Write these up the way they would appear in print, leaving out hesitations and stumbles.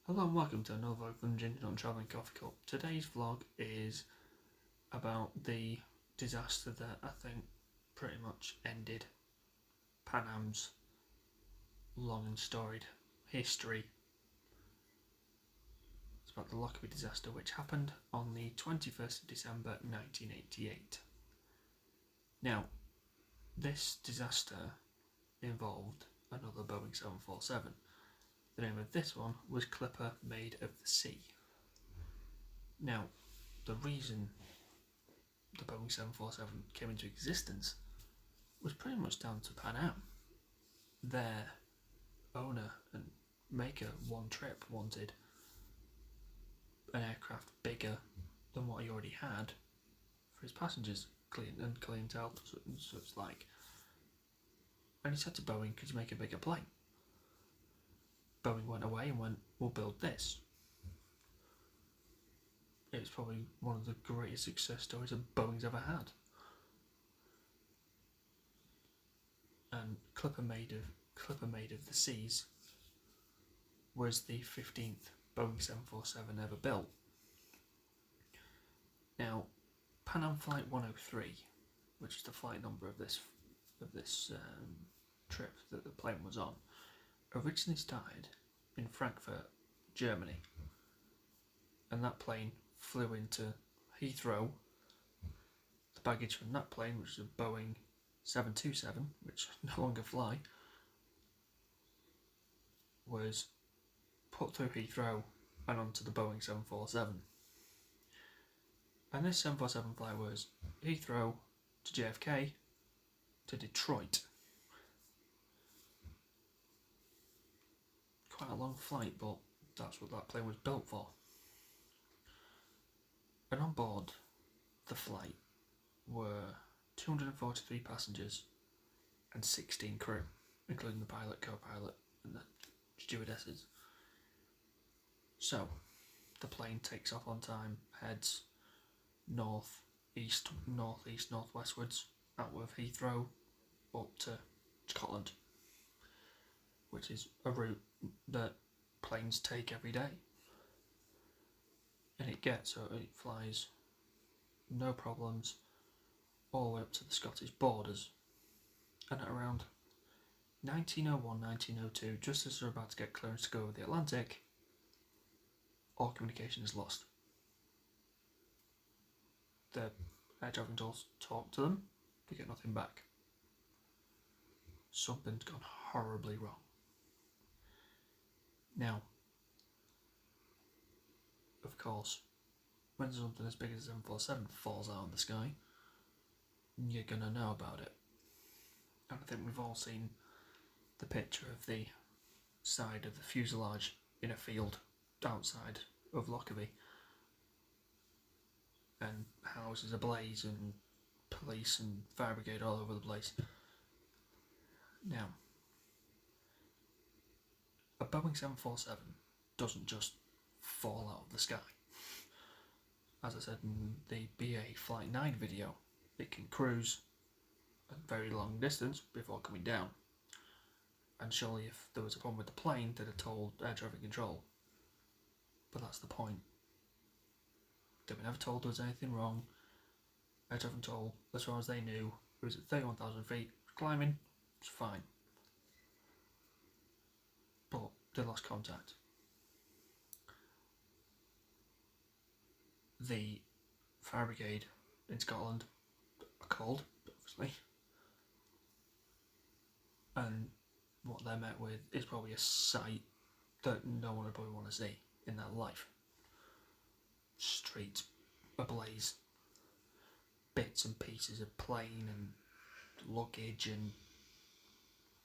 Hello and welcome to another vlog from Ginger on Travelling Coffee Cup. Today's vlog is about the disaster that I think pretty much ended Pan Am's long and storied history. It's about the Lockerbie disaster, which happened on the 21st of December 1988. Now, this disaster involved another Boeing 747. The name of this one was Clipper Made of the Sea. Now, the reason the Boeing 747 came into existence was pretty much down to Pan Am. Their owner and maker, One Trip, wanted an aircraft bigger than what he already had for his passengers and clientele and such like. And he said to Boeing, could you make a bigger plane? Boeing went away and went, we'll build this. It's probably one of the greatest success stories that Boeing's ever had. And Clipper Made of the Seas was the 15th Boeing 747 ever built. Now, Pan Am Flight 103, which is the flight number of this trip that the plane was on, originally started in Frankfurt, Germany, and that plane flew into Heathrow. The baggage from that plane, which is a Boeing 727, which no longer fly, was put through Heathrow and onto the Boeing 747. And this 747 flight was Heathrow to JFK to Detroit. Quite a long flight, but that's what that plane was built for. And on board the flight were 243 passengers and 16 crew, including the pilot, co-pilot and the stewardesses. So, the plane takes off on time, heads northeast, northwestwards out of Heathrow up to Scotland, which is a route that planes take every day. And it flies no problems all the way up to the Scottish borders. And at around 1901, 1902, just as they're about to get clearance to go over the Atlantic, all communication is lost. The air traffic controllers talk to them, they get nothing back. Something's gone horribly wrong. Now, of course, when something as big as a 747 falls out of the sky, you're gonna know about it. And I think we've all seen the picture of the side of the fuselage in a field outside of Lockerbie, and houses ablaze and police and fire brigade all over the place. Now, a Boeing 747 doesn't just fall out of the sky. As I said in the BA Flight 9 video, it can cruise a very long distance before coming down. And surely if there was a problem with the plane, they'd have told air traffic control. But that's the point. They were never told there was anything wrong. Air traffic control, as far as they knew, it was at 31,000 feet, climbing, it's fine. But they lost contact. The fire brigade in Scotland are called, obviously, and what they're met with is probably a sight that no one would probably want to see in their life. Streets ablaze, bits and pieces of plane and luggage and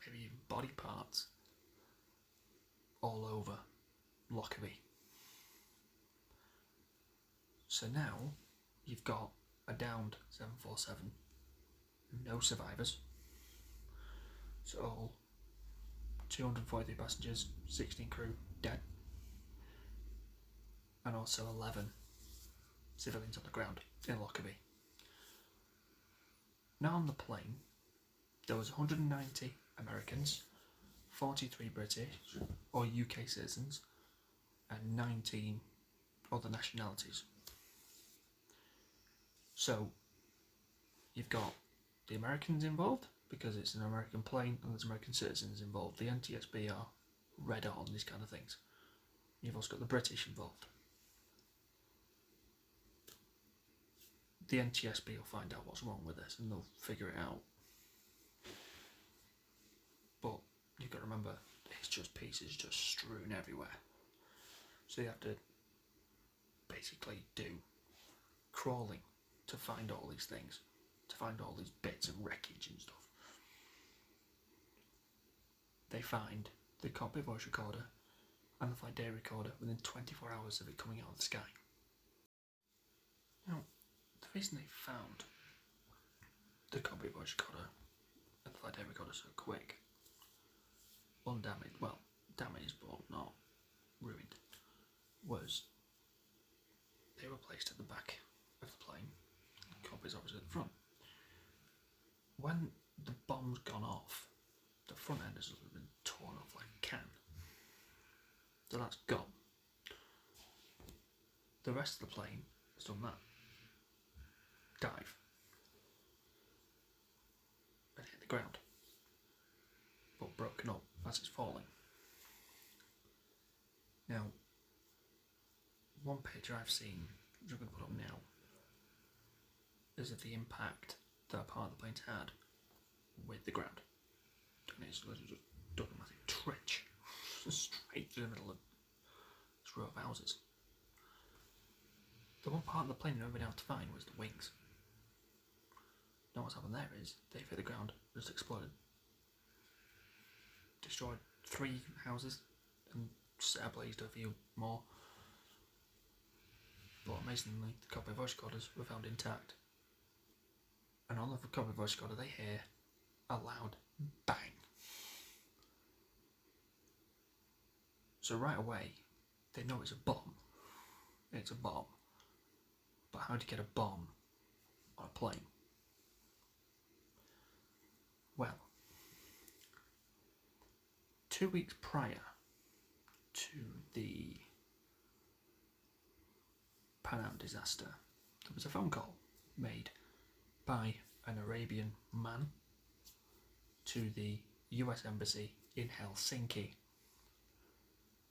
maybe even body parts all over Lockerbie. So now you've got a downed 747, no survivors, so all 243 passengers, 16 crew dead, and also 11 civilians on the ground in Lockerbie. Now on the plane, there was 190 Americans, 43 British or UK citizens, and 19 other nationalities. So you've got the Americans involved because it's an American plane and there's American citizens involved. The NTSB are red on these kind of things. You've also got the British involved. The NTSB will find out what's wrong with this and they'll figure it out. But you've got to remember, it's just pieces just strewn everywhere. So you have to basically do crawling to find all these things, to find all these bits of wreckage and stuff. They find the cockpit voice recorder and the flight data recorder within 24 hours of it coming out of the sky. Now, the reason they found the cockpit voice recorder and the flight data recorder so quick, undamaged, well, damaged but not ruined, was they were placed at the back of the plane. The cockpit's obviously at the front. When the bomb's gone off, the front end has been torn off like a can. So that's gone. The rest of the plane has done that. Dive. And hit the ground. But broken up as it's falling. Now, one picture I've seen, which I'm going to put up now, is of the impact that part of the plane's had with the ground. And it's literally just done a massive trench straight through the middle of this row of houses. The one part of the plane they never been able to find was the wings. Now what's happened there is they've hit the ground, just exploded, destroyed 3 houses and set ablaze to a few more. But amazingly, the cockpit voice recorders were found intact. And on the cockpit voice recorder they hear a loud bang. So right away, they know it's a bomb. It's a bomb. But how do you get a bomb on a plane? Well, 2 weeks prior to the Pan Am disaster, there was a phone call made by an Arabian man to the US Embassy in Helsinki.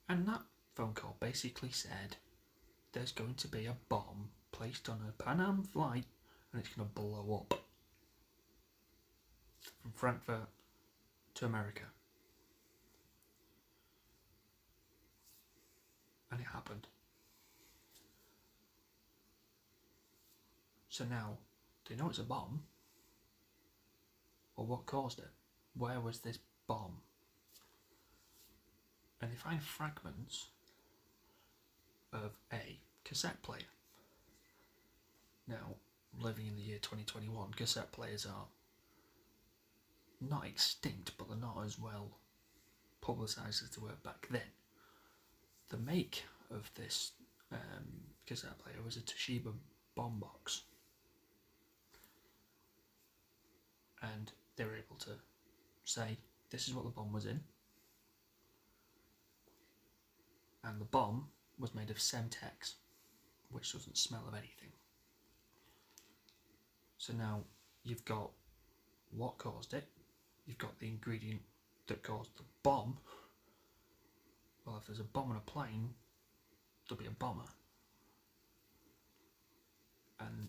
And that phone call basically said there's going to be a bomb placed on a Pan Am flight and it's going to blow up from Frankfurt to America. And it happened. So now, they know it's a bomb. Well, what caused it? Where was this bomb? And they find fragments of a cassette player. Now, living in the year 2021, cassette players are not extinct, but they're not as well publicised as they were back then. The make of this cassette player was a Toshiba bomb box. And they were able to say, this is what the bomb was in. And the bomb was made of Semtex, which doesn't smell of anything. So now you've got what caused it, you've got the ingredient that caused the bomb. Well, if there's a bomb on a plane, there'll be a bomber. And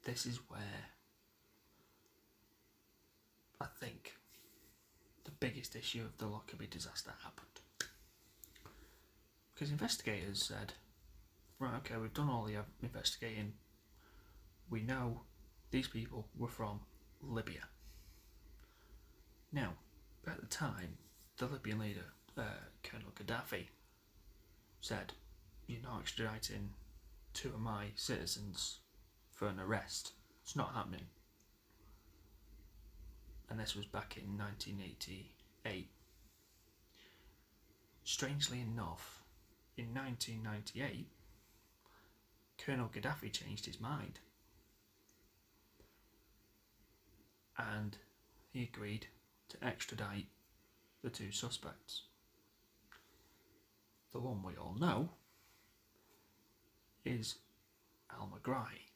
this is where I think the biggest issue of the Lockerbie disaster happened. Because investigators said, right, okay, we've done all the investigating. We know these people were from Libya. Now, at the time, the Libyan leader, Colonel Gaddafi, said, you're not extraditing 2 of my citizens for an arrest. It's not happening. And this was back in 1988. Strangely enough, in 1998, Colonel Gaddafi changed his mind. And he agreed to extradite the 2 suspects. the one we all know is al-Megrahi,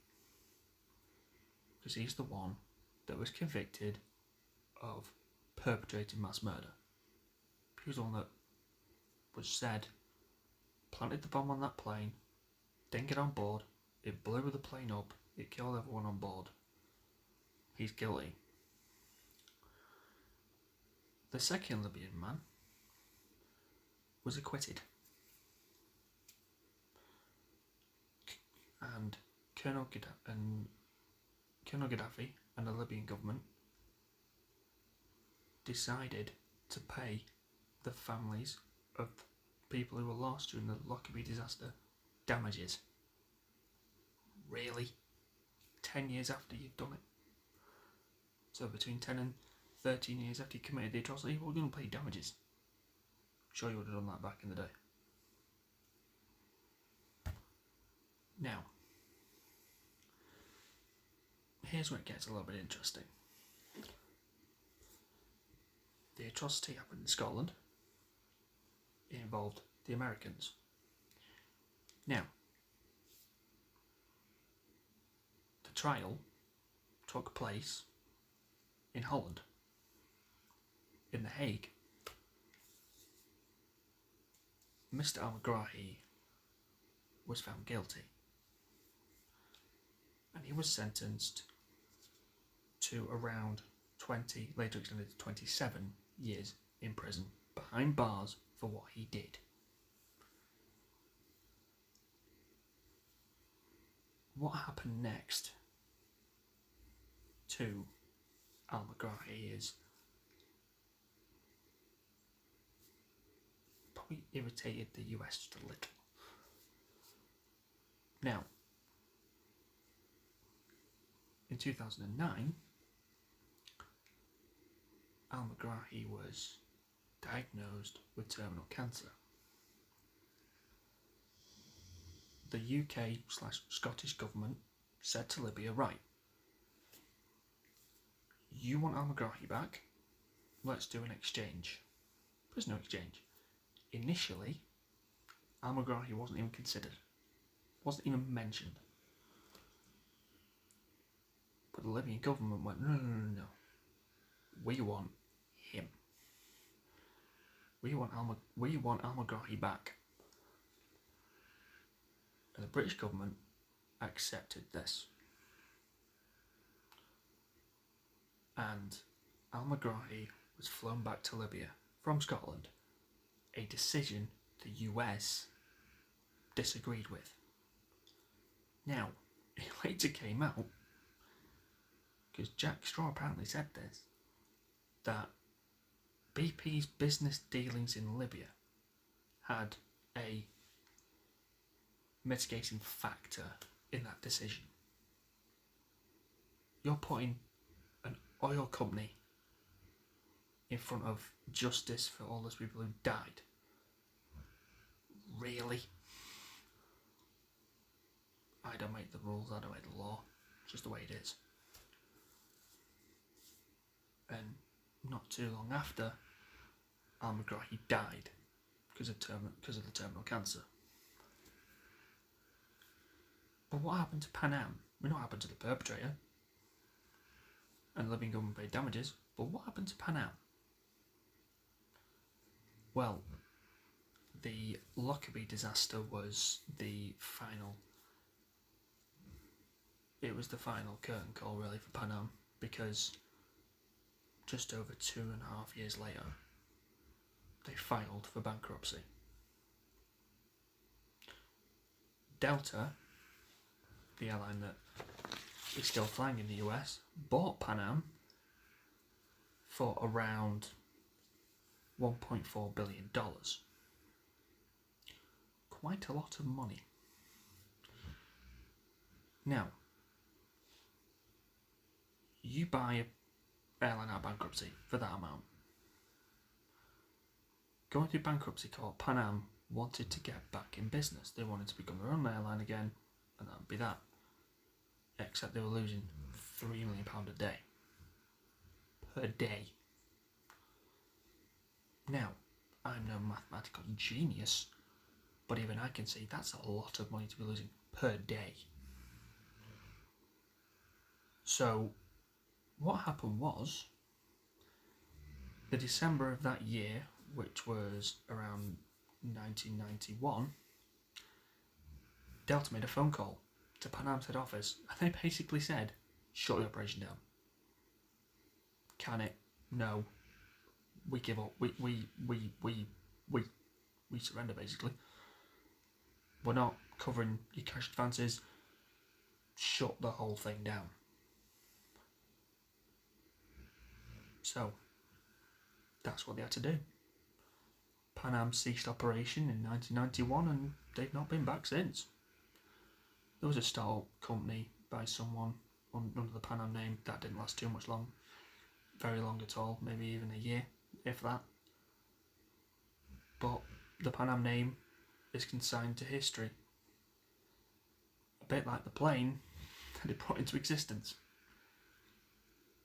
because he's the one that was convicted of perpetrating mass murder. He was the one that was said, planted the bomb on that plane, didn't get on board, it blew the plane up, it killed everyone on board. He's guilty. The second Libyan man was acquitted. And Colonel Gaddafi and the Libyan government decided to pay the families of people who were lost during the Lockerbie disaster damages. Really? 10 years after you've done it? So between 10 and 13 years after you committed the atrocity, we're going to pay damages. Sure you would have done that back in the day. Now, here's where it gets a little bit interesting. The atrocity happened in Scotland. It involved the Americans. Now, the trial took place in Holland, in The Hague. Mr. al-Megrahi was found guilty, and he was sentenced to around 20, later extended to 27 years in prison, behind bars for what he did. What happened next to al-Megrahi is probably irritated the US just a little. Now, in 2009, al-Megrahi was diagnosed with terminal cancer. The UK/Scottish government said to Libya, right, you want al-Megrahi back? Let's do an exchange. There's no exchange. Initially, al-Megrahi wasn't even considered. Wasn't even mentioned. But the Libyan government went, no. We want him. We want al-Megrahi back. And the British government accepted this. And al-Megrahi was flown back to Libya from Scotland, a decision the US disagreed with. Now, it later came out, because Jack Straw apparently said this, that BP's business dealings in Libya had a mitigating factor in that decision. You're putting an oil company in front of justice for all those people who died. Really? I don't make the rules, I don't make the law. It's just the way it is. And not too long after, al-Megrahi died because of the terminal cancer. But what happened to Pan Am? We know what happened to the perpetrator. And the Libyan government paid damages. But what happened to Pan Am? Well, the Lockerbie disaster was the final. It was the final curtain call really for Pan Am, because just over 2.5 years later, they filed for bankruptcy. Delta, the airline that is still flying in the US, bought Pan Am for around $1.4 billion. Quite a lot of money. Now, you buy an airline out of bankruptcy for that amount. Going through bankruptcy court, Pan Am wanted to get back in business. They wanted to become their own airline again, and that would be that. Except they were losing £3 million a day. Per day. Now, I'm no mathematical genius, But even I can see that's a lot of money to be losing per day. So what happened was, the December of that year, which was around 1991, Delta made a phone call to Pan Am's head office, and they basically said, shut the operation down. Can it? No. We give up. We surrender, basically. We're not covering your cash advances. Shut the whole thing down. So, that's what they had to do. Pan Am ceased operation in 1991, and they've not been back since. There was a start-up company by someone under the Pan Am name. That didn't last too much long. Very long at all, maybe even a year, if that. But the Pan Am name is consigned to history. A bit like the plane that it brought into existence.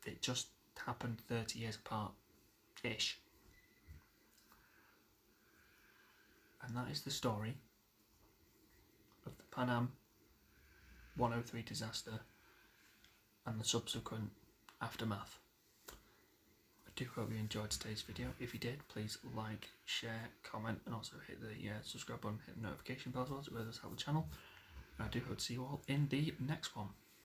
It just happened 30 years apart-ish. And that is the story of the Pan Am 103 disaster and the subsequent aftermath. I do hope you enjoyed today's video. If you did, please like, share, comment, and also hit the subscribe button, hit the notification bell as well to help the channel. And I do hope to see you all in the next one.